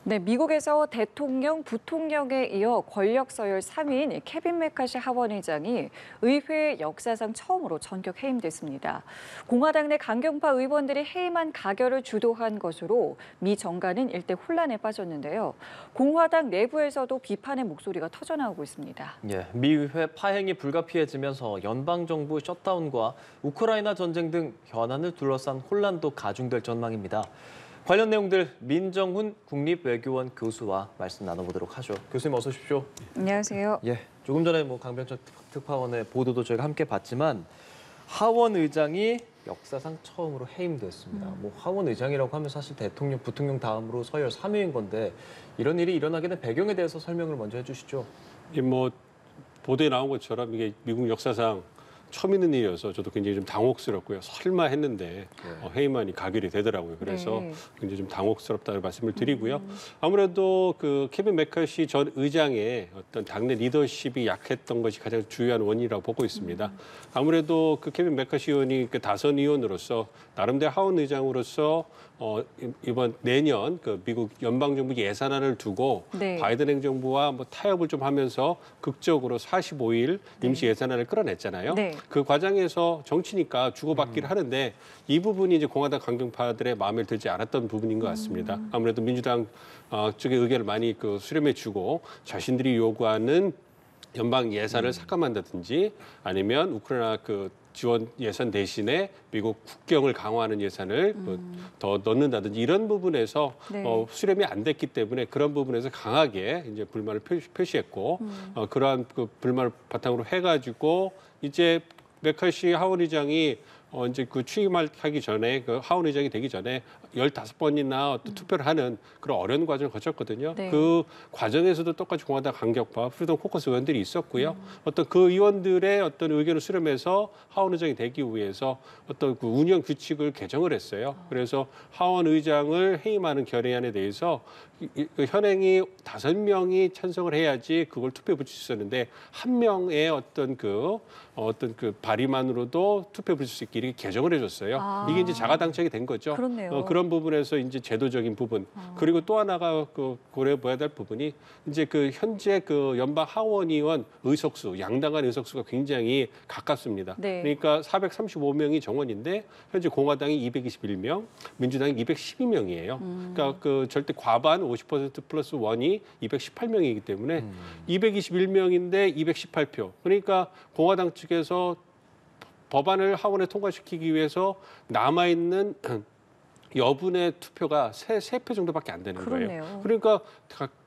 네, 미국에서 대통령, 부통령에 이어 권력 서열 3위인 케빈 메카시 하원의장이 의회 역사상 처음으로 전격 해임됐습니다. 공화당 내 강경파 의원들이 해임한 가결을 주도한 것으로 미 정가는 일대 혼란에 빠졌는데요. 공화당 내부에서도 비판의 목소리가 터져나오고 있습니다. 예, 미 의회 파행이 불가피해지면서 연방정부 셧다운과 우크라이나 전쟁 등 현안을 둘러싼 혼란도 가중될 전망입니다. 관련 내용들 민정훈 국립외교원 교수와 말씀 나눠보도록 하죠. 교수님 어서 오십시오. 안녕하세요. 예, 조금 전에 강병철 특파원의 보도도 저희가 함께 봤지만 하원 의장이 역사상 처음으로 해임됐습니다. 하원 의장이라고 하면 사실 대통령, 부통령 다음으로 서열 3위인 건데 이런 일이 일어나게 된 배경에 대해서 설명을 먼저 해주시죠. 보도에 나온 것처럼 이게 미국 역사상 처음 있는 일이어서 저도 굉장히 좀 당혹스럽고요. 설마 했는데 해임안이 가결이 되더라고요. 그래서 굉장히 좀 당혹스럽다는 말씀을 드리고요. 아무래도 그 케빈 메커시 전 의장의 어떤 당내 리더십이 약했던 것이 가장 주요한 원인이라고 보고 있습니다. 아무래도 그 케빈 메커시 의원이 그 다선 의원으로서 나름대로 하원 의장으로서 이번 내년 그 미국 연방정부 예산안을 두고 바이든 행정부와 타협을 좀 하면서 극적으로 45일 임시 예산안을 끌어냈잖아요. 그 과정에서 정치니까 주고받기를 하는데 이 부분이 이제 공화당 강경파들의 마음에 들지 않았던 부분인 것 같습니다. 아무래도 민주당 쪽의 의견을 많이 수렴해주고 자신들이 요구하는 연방 예산을 삭감한다든지 아니면 우크라이나 지원 예산 대신에 미국 국경을 강화하는 예산을 더 넣는다든지 이런 부분에서 수렴이 안 됐기 때문에 그런 부분에서 강하게 이제 불만을 표시했고 그러한 불만을 바탕으로 해가지고 이제 메카시 하원 의장이 이제 취임하기 전에 하원 의장이 되기 전에 15번이나 투표를 하는 그런 어려운 과정을 거쳤거든요. 그 과정에서도 똑같이 공화당 강경파, 프리덤 코커스 의원들이 있었고요. 그 의원들의 의견을 수렴해서 하원 의장이 되기 위해서 운영 규칙을 개정을 했어요. 그래서 하원 의장을 해임하는 결의안에 대해서 현행이 5명이 찬성을 해야지 그걸 투표에 붙일 수 있었는데 한 명의 발의만으로도 투표에 붙일 수 있게 이렇게 개정을 해줬어요. 이게 이제 자가당착이 된 거죠. 그렇네요. 그런 부분에서 이제 제도적인 부분 그리고 또 하나가 고려해봐야 될 부분이 이제 현재 연방 하원의원 의석수 양당 간 의석수가 굉장히 가깝습니다. 그러니까 435명이 정원인데 현재 공화당이 221명, 민주당이 212명이에요. 그러니까 절대 과반 50% 플러스 1이 218명이기 때문에 221명인데 218표. 그러니까 공화당 측에서 법안을 하원에 통과시키기 위해서 남아있는 여분의 투표가 3표 정도밖에 안 되는 거예요. 그러니까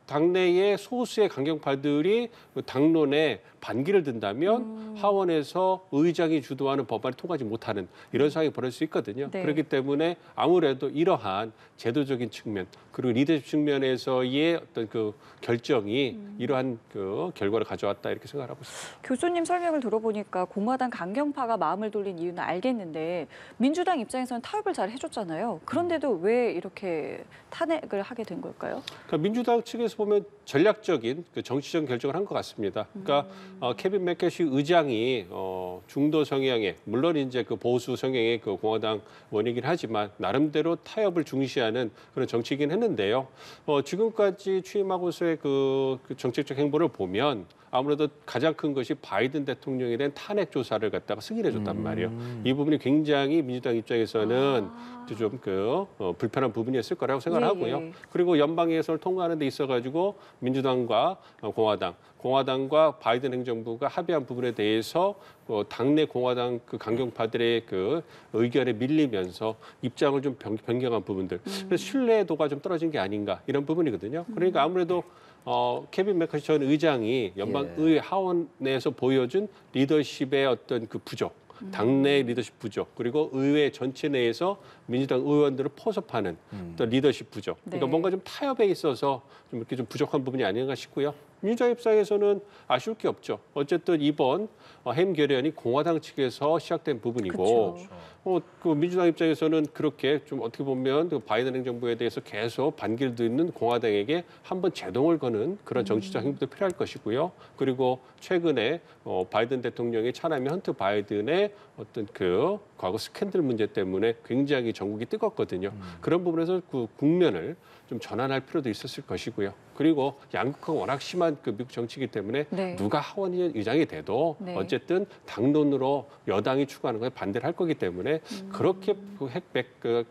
당내의 소수의 강경파들이 당론에 반기를 든다면 하원에서 의장이 주도하는 법안을 통과하지 못하는 이런 상황이 벌어질 수 있거든요. 그렇기 때문에 아무래도 이러한 제도적인 측면 그리고 리더십 측면에서의 결정이 이러한 결과를 가져왔다 이렇게 생각하고 있습니다. 교수님 설명을 들어보니까 공화당 강경파가 마음을 돌린 이유는 알겠는데 민주당 입장에서는 타협을 잘 해줬잖아요. 그런데도 왜 이렇게 탄핵을 하게 된 걸까요? 그러니까 민주당 측에서 보면 전략적인 정치적 결정을 한 것 같습니다. 그러니까 케빈 메커시 의장이 중도 성향의 물론 이제 보수 성향의 공화당 원이긴 하지만 나름대로 타협을 중시하는 그런 정치이긴 했는데요. 지금까지 취임하고서의 정책적 행보를 보면 아무래도 가장 큰 것이 바이든 대통령에 대한 탄핵 조사를 갖다가 승인해줬단 말이에요. 이 부분이 굉장히 민주당 입장에서는 좀 불편한 부분이었을 거라고 생각을 하고요. 그리고 연방 예산을 통과하는 데 있어가지고 민주당과 공화당과 바이든 행정부가 합의한 부분에 대해서 당내 공화당 강경파들의 의견에 밀리면서 입장을 좀 변경한 부분들. 그래서 신뢰도가 좀 떨어진 게 아닌가 이런 부분이거든요. 그러니까 아무래도 케빈 메커시 전 의장이 연방의회 하원에서 보여준 리더십의 부족, 당내 리더십 부족, 그리고 의회 전체 내에서 민주당 의원들을 포섭하는 또 리더십 부족. 그러니까 뭔가 좀 타협에 있어서 좀 이렇게 좀 부족한 부분이 아닌가 싶고요. 민주당 입장에서는 아쉬울 게 없죠. 어쨌든 이번 해임 결의안이 공화당 측에서 시작된 부분이고, 민주당 입장에서는 그렇게 좀 어떻게 보면 바이든 행정부에 대해서 계속 반기를 듣는 공화당에게 한번 제동을 거는 그런 정치적 행보도 필요할 것이고요. 그리고 최근에 바이든 대통령의 차남이 헌터 바이든의 과거 스캔들 문제 때문에 굉장히 전국이 뜨겁거든요. 그런 부분에서 국면을 좀 전환할 필요도 있었을 것이고요. 그리고 양극화가 워낙 심한 그 미국 정치이기 때문에 네. 누가 하원 의장이 돼도 네. 어쨌든 당론으로 여당이 추구하는 것에 반대를 할 거기 때문에 그렇게 그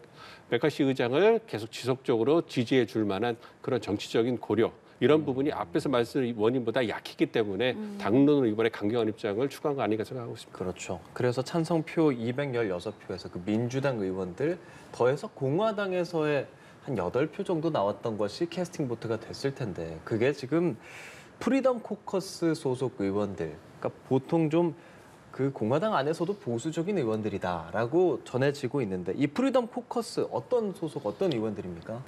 메카시 의장을 계속 지속적으로 지지해 줄 만한 그런 정치적인 고려 이런 부분이 앞에서 말씀드린 원인보다 약했기 때문에 당론으로 이번에 강경한 입장을 추구한 거 아닌가 생각하고 있습니다. 그렇죠. 그래서 찬성표 216표에서 그 민주당 의원들 더해서 공화당에서의 한 8표 정도 나왔던 것이 캐스팅 보트가 됐을 텐데 그게 지금 프리덤 코커스 소속 의원들, 그러니까 보통 좀 그 공화당 안에서도 보수적인 의원들이다라고 전해지고 있는데 이 프리덤 코커스 어떤 소속 어떤 의원들입니까?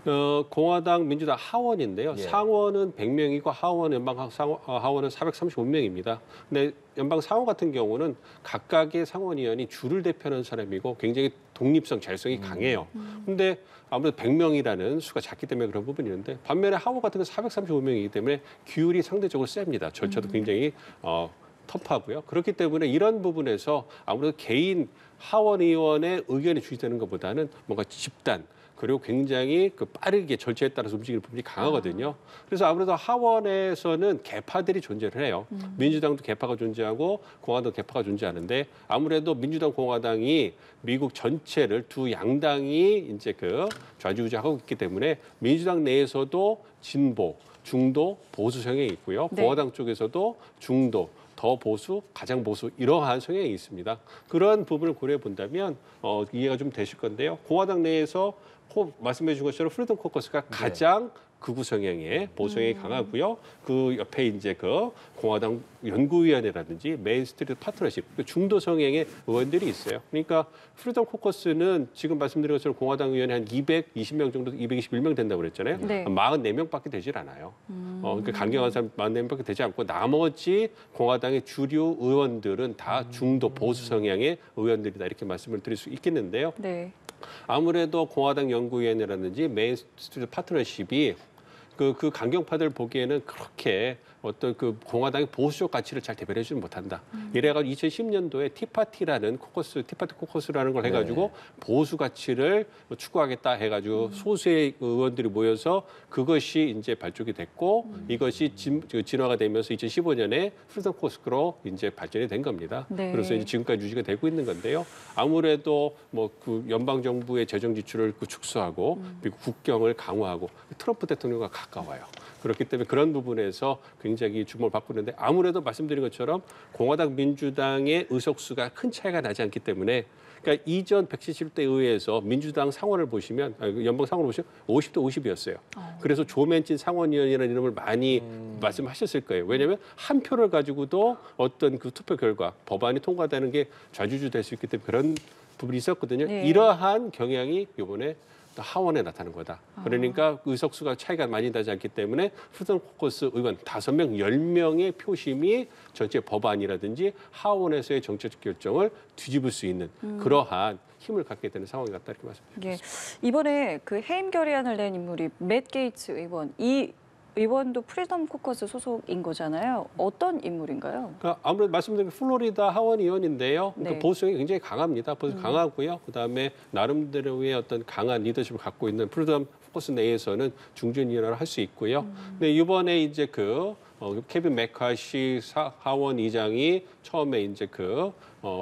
공화당 민주당 하원인데요. 예. 상원은 100명이고 하원 하원은 435명입니다. 근데 연방 상원 같은 경우는 각각의 상원의원이 주를 대표하는 사람이고 굉장히 독립성, 자율성이 강해요. 근데 아무래도 100명이라는 수가 작기 때문에 그런 부분이 있는데 반면에 하원 같은 경우는 435명이기 때문에 규율이 상대적으로 셉니다. 절차도 굉장히 터프하고요. 그렇기 때문에 이런 부분에서 아무래도 개인 하원 의원의 의견이 주시되는 것보다는 뭔가 집단 그리고 굉장히 그 빠르게 절차에 따라서 움직이는 부분이 강하거든요. 그래서 아무래도 하원에서는 개파들이 존재를 해요. 민주당도 개파가 존재하고 공화당도 개파가 존재하는데 아무래도 민주당, 공화당이 미국 전체를 두 양당이 이제 그 좌지우지하고 있기 때문에 민주당 내에서도 진보, 중도, 보수 성향이 있고요. 네. 공화당 쪽에서도 중도, 더 보수, 가장 보수 이러한 성향이 있습니다. 그런 부분을 고려해 본다면 이해가 좀 되실 건데요. 공화당 내에서 말씀해 주신 것처럼 프리덤 코커스가 가장 극우 성향의 보수 성향이 강하고요. 그 옆에 이제 그 공화당 연구위원회라든지 메인 스트리트 파트너십, 중도 성향의 의원들이 있어요. 그러니까 프리덤 코커스는 지금 말씀드린 것처럼 공화당 의원이 한 220명 정도, 221명 된다고 그랬잖아요. 네. 44명밖에 되질 않아요. 그러니까 강경한 사람 44명밖에 되지 않고 나머지 공화당의 주류 의원들은 다 중도 보수 성향의 의원들이다 이렇게 말씀을 드릴 수 있겠는데요. 네. 아무래도 공화당 연구위원회라든지 메인 스트리트 파트너십이 그 강경파들 보기에는 그렇게 어떤 그 공화당의 보수적 가치를 잘 대변해주지 못한다. 이래가지고 2010년도에 티파티라는 티파티 코커스라는 걸 해가지고 보수 가치를 추구하겠다 해가지고 소수의 의원들이 모여서 그것이 이제 발족이 됐고 이것이 진화가 되면서 2015년에 프리덤 코커스로 이제 발전이 된 겁니다. 네. 그래서 이제 지금까지 유지가 되고 있는 건데요. 아무래도 뭐 그 연방 정부의 재정 지출을 축소하고 미국 국경을 강화하고 트럼프 대통령과 가까워요. 그렇기 때문에 그런 부분에서 굉장히 주목을 받고 있는데 아무래도 말씀드린 것처럼 공화당 민주당의 의석수가 큰 차이가 나지 않기 때문에 그러니까 이전 170대 의회에서 민주당 상원을 보시면 연방 상원을 보시면 50대 50이었어요. 그래서 조 맨친 상원의원이라는 이름을 많이 말씀하셨을 거예요. 왜냐하면 한 표를 가지고도 어떤 그 투표 결과 법안이 통과되는 게 좌지우지될 수 있기 때문에 그런 부분이 있었거든요. 네. 이러한 경향이 이번에 하원에 나타난 거다. 그러니까 의석수가 차이가 많이 나지 않기 때문에 프리덤 코커스 의원 5명, 10명의 표심이 전체 법안이라든지 하원에서의 정책적 결정을 뒤집을 수 있는 그러한 힘을 갖게 되는 상황이 같다 이렇게 말씀드립니다. 예. 이번에 그 해임 결의안을 낸 인물이 맷 게이츠 의원, 이 의원도 프리덤 코커스 소속인 거잖아요. 어떤 인물인가요? 그러니까 아무래도 말씀드린 플로리다 하원 의원인데요. 그러니까 네. 보수성이 굉장히 강합니다. 보수 강하고요. 그다음에 나름대로의 어떤 강한 리더십을 갖고 있는 프리덤 코커스 내에서는 중진 의원을 할 수 있고요. 근데 이번에 이제 케빈 메카시 하원 의장이 처음에 이제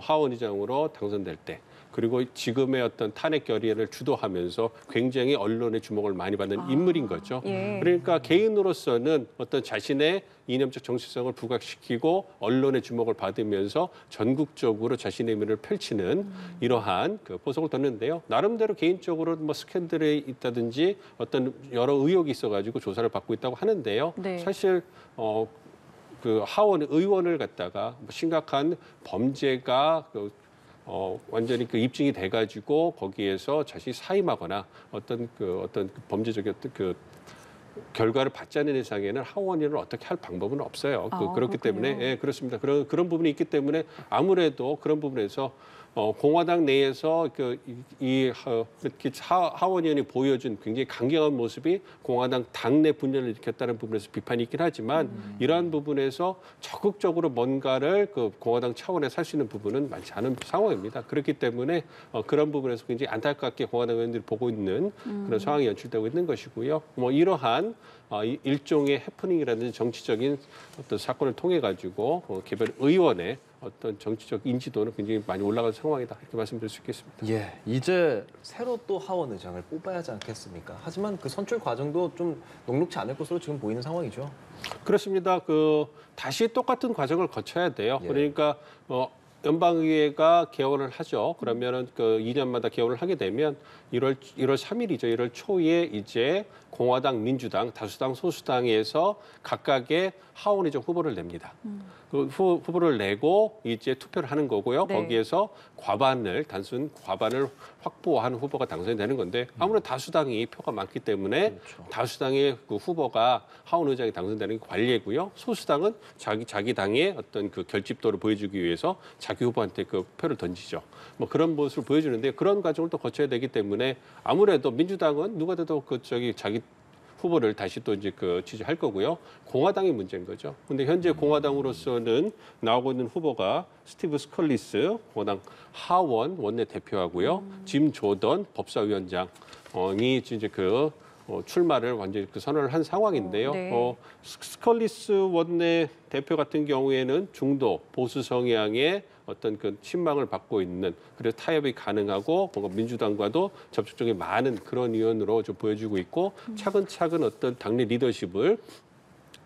하원 의장으로 당선될 때 그리고 지금의 어떤 탄핵 결의를 주도하면서 굉장히 언론의 주목을 많이 받는 인물인 거죠. 예. 그러니까 개인으로서는 어떤 자신의 이념적 정체성을 부각시키고 언론의 주목을 받으면서 전국적으로 자신의 의미를 펼치는 이러한 그 포석을 뒀는데요. 나름대로 개인적으로 뭐 스캔들이 있다든지 어떤 여러 의혹이 있어가지고 조사를 받고 있다고 하는데요. 네. 사실 그 하원 의원을 갖다가 심각한 범죄가 완전히 입증이 돼가지고 거기에서 자신이 사임하거나 어떤 범죄적인 결과를 받지 않는 이상에는 하원의원을 어떻게 할 방법은 없어요. 그렇기 그렇군요. 때문에 그렇습니다. 그런 부분이 있기 때문에 아무래도 그런 부분에서 공화당 내에서 이렇게 하원 의원이 보여준 굉장히 강경한 모습이 공화당 당내 분열을 일으켰다는 부분에서 비판이 있긴 하지만 이러한 부분에서 적극적으로 뭔가를 그 공화당 차원에서 할 수 있는 부분은 많지 않은 상황입니다. 그렇기 때문에 그런 부분에서 굉장히 안타깝게 공화당 의원들이 보고 있는 그런 상황이 연출되고 있는 것이고요. 뭐 이러한 일종의 해프닝이라든지 정치적인 어떤 사건을 통해 가지고 개별 의원의 어떤 정치적 인지도는 굉장히 많이 올라간 상황이다 이렇게 말씀드릴 수 있겠습니다. 예, 이제 새로 또 하원 의장을 뽑아야 하지 않겠습니까? 하지만 그 선출 과정도 좀 녹록지 않을 것으로 지금 보이는 상황이죠. 그렇습니다. 다시 똑같은 과정을 거쳐야 돼요. 예. 그러니까 연방의회가 개원을 하죠. 그러면은 2년마다 개원을 하게 되면 1월 3일이죠. 1월 초에 이제 공화당, 민주당, 다수당, 소수당에서 각각의 하원의장 후보를 냅니다. 그 후보를 내고 이제 투표를 하는 거고요. 네. 거기에서 단순 과반을 확보한 후보가 당선이 되는 건데 아무래도 다수당이 표가 많기 때문에 그렇죠. 다수당의 그 후보가 하원 의장이 당선되는 게 관례고요. 소수당은 자기 당의 어떤 그 결집도를 보여주기 위해서 자기 후보한테 그 표를 던지죠. 뭐 그런 모습을 보여주는데 그런 과정을 또 거쳐야 되기 때문에 아무래도 민주당은 누가 돼도 자기 후보를 다시 또 이제 지지할 거고요. 공화당이 문제인 거죠. 근데 현재 공화당으로서는 나오고 있는 후보가 스티브 스컬리스 공화당 하원 원내 대표하고요. 짐 조던 법사위원장이 이제 출마를 완전히 선언을 한 상황인데요. 네. 스컬리스 원내 대표 같은 경우에는 중도 보수 성향의 어떤 신망을 받고 있는 그래서 타협이 가능하고 뭔가 민주당과도 접촉적이 많은 그런 의원으로 좀 보여주고 있고 차근차근 어떤 당내 리더십을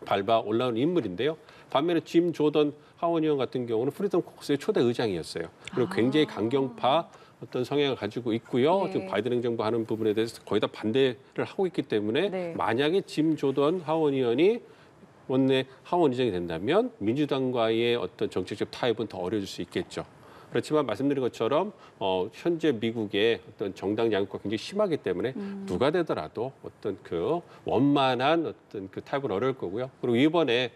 밟아 올라온 인물인데요. 반면에 짐 조던 하원 의원 같은 경우는 프리덤 코커스의 초대 의장이었어요. 그리고 굉장히 강경파 어떤 성향을 가지고 있고요. 네. 지금 바이든 행정부 하는 부분에 대해서 거의 다 반대를 하고 있기 때문에 네. 만약에 짐 조던 하원 의원이 원내 하원 의장이 된다면 민주당과의 어떤 정책적 타협은 더 어려질 수 있겠죠. 그렇지만 말씀드린 것처럼 현재 미국의 어떤 정당 양극화가 굉장히 심하기 때문에 누가 되더라도 어떤 원만한 어떤 타협은 어려울 거고요. 그리고 이번에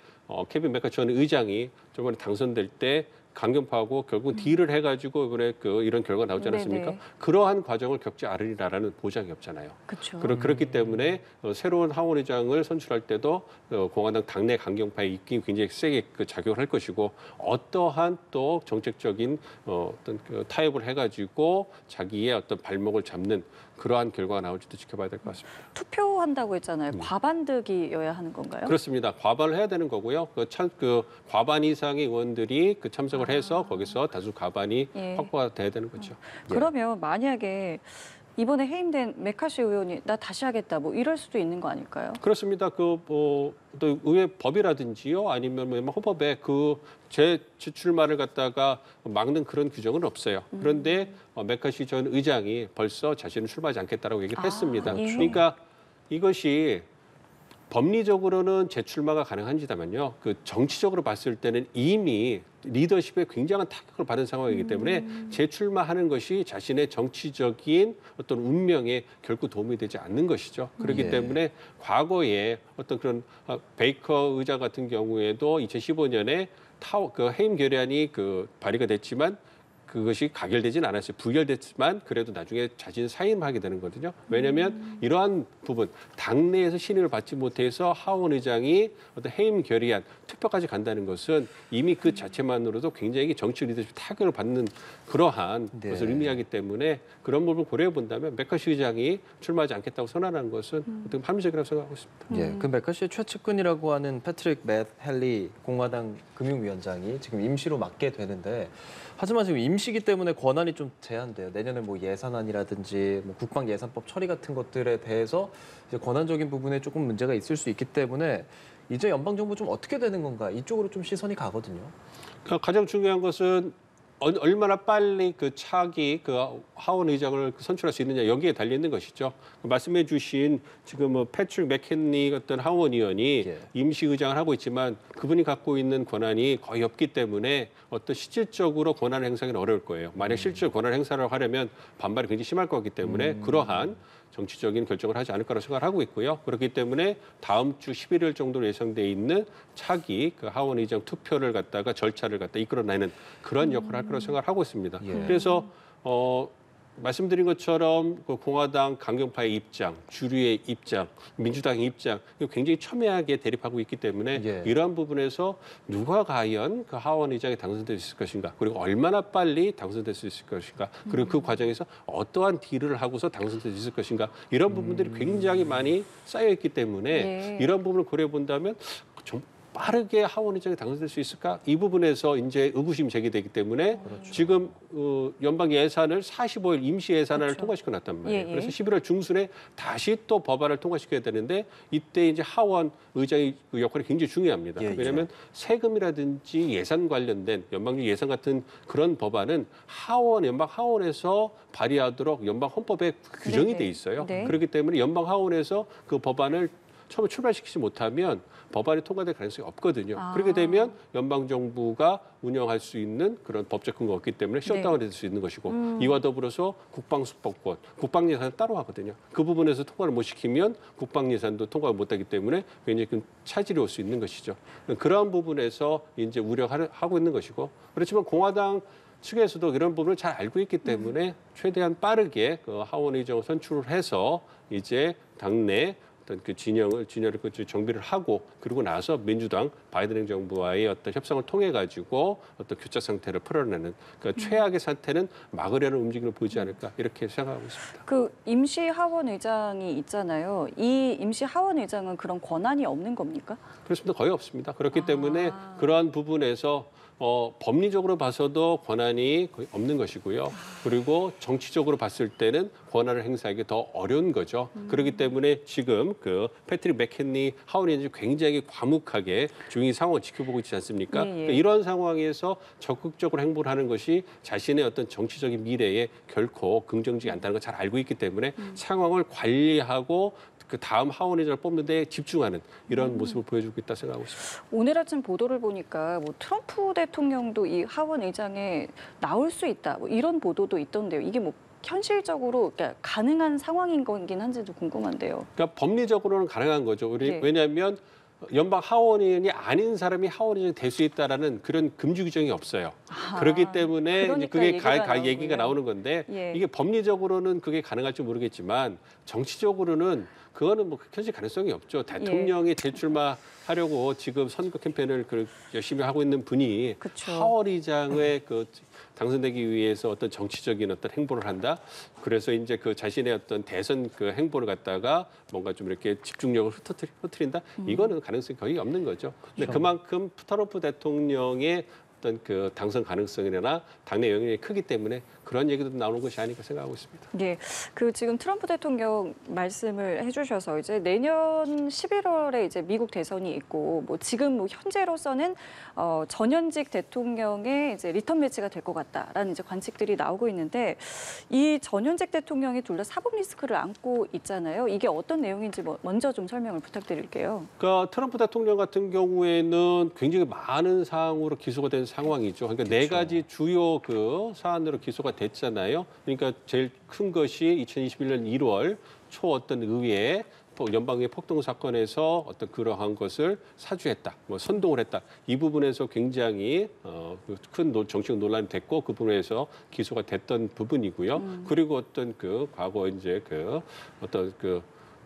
케빈 맥카시 전 의장이 저번에 당선될 때 강경파하고 결국 딜을 해가지고 이번에 이런 결과가 나오지 않았습니까? 네네. 그러한 과정을 겪지 않으리라라는 보장이 없잖아요. 그렇죠. 그렇기 때문에 새로운 하원 의장을 선출할 때도 공화당 당내 강경파의 입김이 굉장히 세게 작용을 할 것이고 어떠한 또 정책적인 어떤 타협을 해가지고 자기의 어떤 발목을 잡는 그러한 결과가 나올지도 지켜봐야 될 것 같습니다. 투표한다고 했잖아요. 과반득이어야 하는 건가요? 그렇습니다. 과반을 해야 되는 거고요. 과반 이상의 의원들이 참석을 해서 거기서 다수 과반이 예. 확보가 돼야 되는 거죠. 그러면 만약에 이번에 해임된 메카시 의원이 나 다시 하겠다 뭐 이럴 수도 있는 거 아닐까요? 그렇습니다. 또 의회 법이라든지요, 아니면 뭐 헌법에 재출마를 갖다가 막는 그런 규정은 없어요. 그런데 메카시 전 의장이 벌써 자신은 출마하지 않겠다라고 얘기를 했습니다. 예. 그러니까 이것이 법리적으로는 재출마가 가능한지다만요. 정치적으로 봤을 때는 이미 리더십에 굉장한 타격을 받은 상황이기 때문에 재출마하는 것이 자신의 정치적인 어떤 운명에 결코 도움이 되지 않는 것이죠. 그렇기 예. 때문에 과거에 어떤 그런 베이커 의장 같은 경우에도 2015년에 해임 결의안이 발의가 됐지만 그것이 가결되지는 않았어요. 부결됐지만 그래도 나중에 자신 사임하게 되는 거거든요. 왜냐하면 이러한 부분, 당내에서 신임을 받지 못해서 하원 의장이 어떤 해임 결의안 투표까지 간다는 것은 이미 그 자체만으로도 굉장히 정치 리더십 타격을 받는 그러한 네. 것을 의미하기 때문에 그런 부분을 고려해 본다면 메카시 의장이 출마하지 않겠다고 선언하는 것은 어떤 합리적이라고 생각하고 있습니다. 예, 그 메카시의 최측근이라고 하는 패트릭 맷 헨리 공화당 금융위원장이 지금 임시로 맡게 되는데 하지만 지금 임시기 때문에 권한이 좀 제한돼요. 내년에 뭐 예산안이라든지 뭐 국방 예산법 처리 같은 것들에 대해서 이제 권한적인 부분에 조금 문제가 있을 수 있기 때문에 이제 연방 정부 좀 어떻게 되는 건가 이쪽으로 좀 시선이 가거든요. 가장 중요한 것은 얼마나 빨리 차기 하원 의장을 선출할 수 있느냐 여기에 달려 있는 것이죠. 말씀해주신 지금 패트릭 맥켄리 어떤 하원 의원이 예. 임시 의장을 하고 있지만 그분이 갖고 있는 권한이 거의 없기 때문에 어떤 실질적으로 권한 행사는 어려울 거예요. 만약 실질 권한 행사를 하려면 반발이 굉장히 심할 거기 때문에 그러한 정치적인 결정을 하지 않을 거라고 생각을 하고 있고요. 그렇기 때문에 다음 주 11일 정도로 예상돼 있는 차기 그 하원 의장 투표를 갖다가 절차를 갖다 이끌어내는 그런 역할을 할 거라고 생각을 하고 있습니다. 예. 그래서 말씀드린 것처럼 그 공화당 강경파의 입장, 주류의 입장, 민주당의 입장 굉장히 첨예하게 대립하고 있기 때문에 예. 이러한 부분에서 누가 과연 그 하원 의장에 당선될 수 있을 것인가, 그리고 얼마나 빨리 당선될 수 있을 것인가, 그리고 그 과정에서 어떠한 딜을 하고서 당선될 수 있을 것인가, 이런 부분들이 굉장히 많이 쌓여 있기 때문에 예. 이런 부분을 고려해 본다면 좀 빠르게 하원 의장에 당선될 수 있을까? 이 부분에서 이제 의구심이 제기되기 때문에 지금 연방 예산을 45일 임시 예산안을 그렇죠. 통과시켜 놨단 말이에요. 예, 예. 그래서 11월 중순에 다시 또 법안을 통과시켜야 되는데 이때 이제 하원 의장의 그 역할이 굉장히 중요합니다. 예, 예. 왜냐하면 세금이라든지 예산 관련된 연방적 예산 같은 그런 법안은 연방 하원에서 발의하도록 연방 헌법에 규정이 네네. 돼 있어요. 네. 그렇기 때문에 연방 하원에서 그 법안을 처음에 출발시키지 못하면 법안이 통과될 가능성이 없거든요. 아. 그렇게 되면 연방 정부가 운영할 수 있는 그런 법적 근거가 없기 때문에 셧다운이 될 수 있는 것이고 이와 더불어서 국방수법권, 국방 예산은 따로 하거든요. 그 부분에서 통과를 못 시키면 국방 예산도 통과를 못하기 때문에 굉장히 큰 차질이 올 수 있는 것이죠. 그러한 부분에서 이제 우려하고 있는 것이고, 그렇지만 공화당 측에서도 이런 부분을 잘 알고 있기 때문에 최대한 빠르게 그 하원 의장을 선출을 해서 이제 당내 어떤 그 진영을 정비를 하고, 그리고 나서 민주당 바이든 행정부와의 어떤 협상을 통해 가지고 어떤 교착 상태를 풀어내는, 그러니까 최악의 사태는 막으려는 움직임을 보이지 않을까 이렇게 생각하고 있습니다. 그 임시 하원 의장이 있잖아요. 이 임시 하원 의장은 그런 권한이 없는 겁니까? 그렇습니다. 거의 없습니다. 그렇기 때문에 그러한 부분에서 법리적으로 봐서도 권한이 거의 없는 것이고요. 그리고 정치적으로 봤을 때는 권한을 행사하기 더 어려운 거죠. 그렇기 때문에 지금 그 패트릭 맥켄리 하원 의장이 굉장히 과묵하게 조용히 상황을 지켜보고 있지 않습니까? 예, 예. 그러니까 이런 상황에서 적극적으로 행보를 하는 것이 자신의 어떤 정치적인 미래에 결코 긍정적이지 않다는 걸 잘 알고 있기 때문에 상황을 관리하고 그 다음 하원 의장을 뽑는 데 집중하는 이런 모습을 보여주고 있다 생각하고 있습니다. 오늘 아침 보도를 보니까 뭐 트럼프 대통령도 이 하원 의장에 나올 수 있다, 뭐 이런 보도도 있던데요. 이게 뭐 현실적으로 그러니까 가능한 상황인 거긴 한지도 궁금한데요. 그러니까 법리적으로는 가능한 거죠. 네. 왜냐하면 연방 하원의원이 아닌 사람이 하원 의장이 될 수 있다라는 그런 금지 규정이 없어요. 그렇기 때문에 이제 그러니까 그게 얘기가 얘기가 나오는 건데 예. 이게 법리적으로는 그게 가능할지 모르겠지만 정치적으로는 그거는 뭐 현실 가능성이 없죠. 대통령이 재출마하려고 지금 선거 캠페인을 열심히 하고 있는 분이 그쵸. 하원 의장의 그 당선되기 위해서 어떤 정치적인 어떤 행보를 한다. 그래서 이제 그 자신의 어떤 대선 그 행보를 갖다가 뭔가 좀 이렇게 집중력을 흐트린다. 이거는 가능성이 거의 없는 거죠. 근데 그만큼 트럼프 대통령의 어떤 그 당선 가능성이나 당내 영향이 크기 때문에 그런 얘기도 나오는 것이 아닐까 생각하고 있습니다. 네, 그 지금 트럼프 대통령 말씀을 해주셔서 이제 내년 11월에 이제 미국 대선이 있고 뭐 지금 뭐 현재로서는 전현직 대통령의 이제 리턴 매치가 될 것 같다라는 이제 관측들이 나오고 있는데 이 전현직 대통령이 둘 다 사법 리스크를 안고 있잖아요. 이게 어떤 내용인지 먼저 좀 설명을 부탁드릴게요. 그러니까 트럼프 대통령 같은 경우에는 굉장히 많은 사항으로 기소가 된 상황이죠. 그러니까 네 가지 주요 그 사안으로 기소가 됐잖아요. 그러니까 제일 큰 것이 2021년 1월 초 어떤 의회 연방의 폭동 사건에서 어떤 그러한 것을 사주했다, 뭐 선동을 했다. 이 부분에서 굉장히 큰 정치적 논란이 됐고 그 부분에서 기소가 됐던 부분이고요. 그리고 어떤 그 과거 이제 그 어떤 그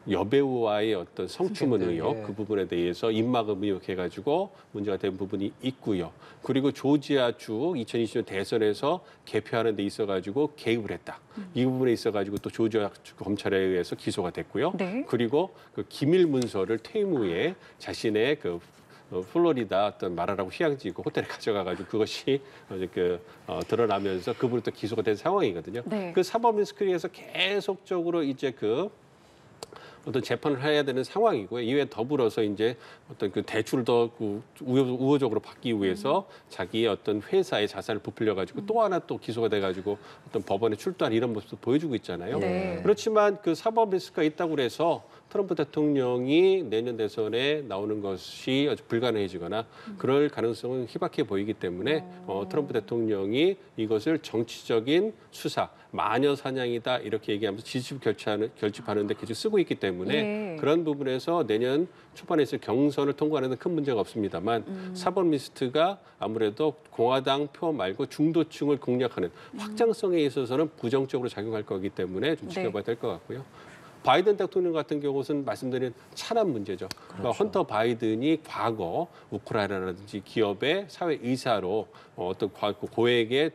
여배우와의 어떤 성추문 의혹, 예. 그 부분에 대해서 입막음 의혹해가지고 문제가 된 부분이 있고요. 그리고 조지아주 2020년 대선에서 개표하는 데 있어가지고 개입을 했다. 이 부분에 있어가지고 또 조지아주 검찰에 의해서 기소가 됐고요. 네. 그리고 그 기밀 문서를 퇴임 후에 자신의 그 플로리다 어떤 마라라고 휴양지고 호텔에 가져가가지고 그것이 이제 드러나면서 그분이 또 기소가 된 상황이거든요. 네. 그 사법 리스크에서 계속적으로 이제 그 어떤 재판을 해야 되는 상황이고요. 이에 더불어서 이제 어떤 그 대출을 더 우호적으로 받기 위해서 자기의 어떤 회사의 자산을 부풀려 가지고 또 하나 또 기소가 돼 가지고 어떤 법원에 출두한 이런 모습도 보여주고 있잖아요. 네. 그렇지만 그 사법 리스크가 있다고 해서 트럼프 대통령이 내년 대선에 나오는 것이 아주 불가능해지거나 그럴 가능성은 희박해 보이기 때문에 트럼프 대통령이 이것을 정치적인 수사, 마녀 사냥이다 이렇게 얘기하면서 지지율 결집하는 데 계속 쓰고 있기 때문에 그런 부분에서 내년 초반에 있을 경선을 통과하는 데 큰 문제가 없습니다만 사법 리스트가 아무래도 공화당 표 말고 중도층을 공략하는 확장성에 있어서는 부정적으로 작용할 거기 때문에 좀 지켜봐야 될 것 같고요. 바이든 대통령 같은 경우는 말씀드린 찬압 문제죠. 그러니까 헌터 바이든이 과거 우크라이나라든지 기업의 사회 이사로 어떤 고액의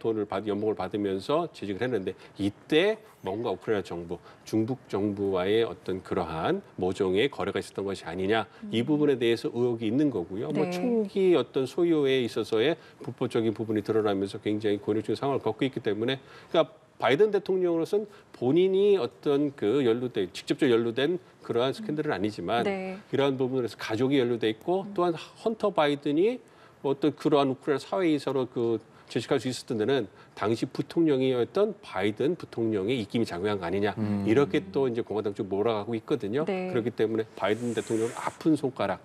연봉을 받으면서 재직을 했는데 이때 뭔가 우크라이나 정부, 중국 정부와의 어떤 그러한 모종의 거래가 있었던 것이 아니냐 이 부분에 대해서 의혹이 있는 거고요. 뭐 총기 어떤 소유에 있어서의 불법적인 부분이 드러나면서 굉장히 곤욕적인 상황을 겪고 있기 때문에 그러니까 바이든 대통령으로서는 본인이 어떤 직접적으로 연루된 그러한 스캔들은 아니지만 이러한 부분에서 가족이 연루돼 있고 또한 헌터 바이든이 어떤 그러한 우크라이나 사회이사로 재직할 수 있었던 데는 당시 부통령이었던 바이든 부통령의 입김이 작용한 거 아니냐 이렇게 또 이제 공화당 쪽 몰아가고 있거든요. 그렇기 때문에 바이든 대통령 아픈 손가락,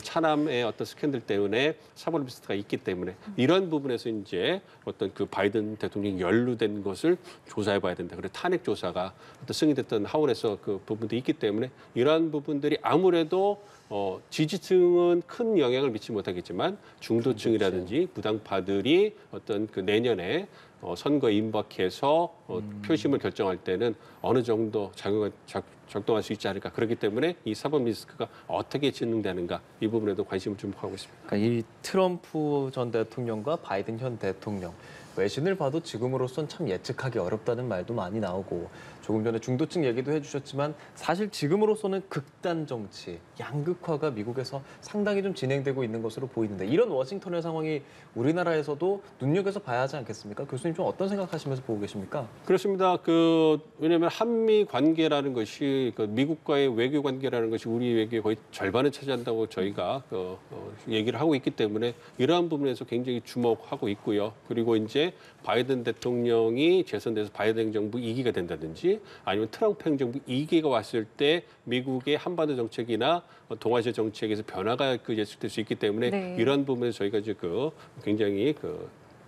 차남의 어떤 스캔들 때문에 사법 리스트가 있기 때문에 이런 부분에서 이제 어떤 그 바이든 대통령이 연루된 것을 조사해봐야 된다. 그리고 탄핵 조사가 어떤 승인됐던 하원에서 그 부분도 있기 때문에 이러한 부분들이 아무래도 지지층은 큰 영향을 미치지 못하겠지만 중도층이라든지 부당파들이 어떤 그 내년에 선거에 임박해서 표심을 결정할 때는 어느 정도 작동할 수 있지 않을까. 그렇기 때문에 이 사법 리스크가 어떻게 진행되는가 이 부분에도 관심을 좀 하고 있습니다. 그러니까 이 트럼프 전 대통령과 바이든 현 대통령 외신을 봐도 지금으로선 참 예측하기 어렵다는 말도 많이 나오고 조금 전에 중도층 얘기도 해주셨지만 사실 지금으로서는 극단 정치, 양극화가 미국에서 상당히 좀 진행되고 있는 것으로 보이는데 이런 워싱턴의 상황이 우리나라에서도 눈여겨서 봐야 하지 않겠습니까? 교수님 좀 어떤 생각하시면서 보고 계십니까? 그렇습니다. 왜냐하면 한미 관계라는 것이 미국과의 외교 관계라는 것이 우리 외교의 거의 절반을 차지한다고 저희가 얘기를 하고 있기 때문에 이러한 부분에서 굉장히 주목하고 있고요. 그리고 이제 바이든 대통령이 재선돼서 바이든 정부 2기가 된다든지 아니면 트럼프 행정부 2기가 왔을 때 미국의 한반도 정책이나 동아시아 정책에서 변화가 예측될 수 있기 때문에 이런 부분에서 저희가 이제 굉장히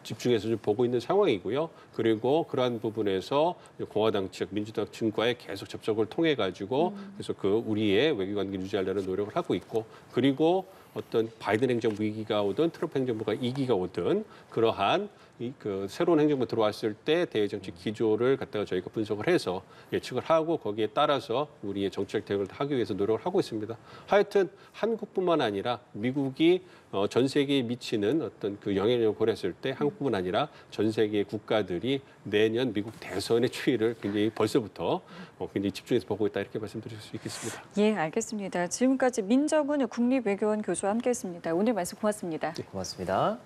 집중해서 좀 보고 있는 상황이고요. 그리고 그러한 부분에서 공화당 측, 민주당 측과의 계속 접촉을 통해 가지고 그래서 우리의 외교 관계를 유지하려는 노력을 하고 있고 그리고 어떤 바이든 행정부 2기가 오든 트럼프 행정부가 2기가 오든 그러한 새로운 행정부 들어왔을 때 대외정치 기조를 갖다가 저희가 분석을 해서 예측을 하고 거기에 따라서 우리의 정책 대응을 하기 위해서 노력을 하고 있습니다. 하여튼 한국뿐만 아니라 미국이 전 세계에 미치는 어떤 영향력을 고려했을 때 한국뿐만 아니라 전 세계의 국가들이 내년 미국 대선의 추이를 굉장히 벌써부터 굉장히 집중해서 보고 있다 이렇게 말씀드릴 수 있겠습니다. 예, 알겠습니다. 지금까지 민정훈 국립외교원 교수와 함께했습니다. 오늘 말씀 고맙습니다. 고맙습니다.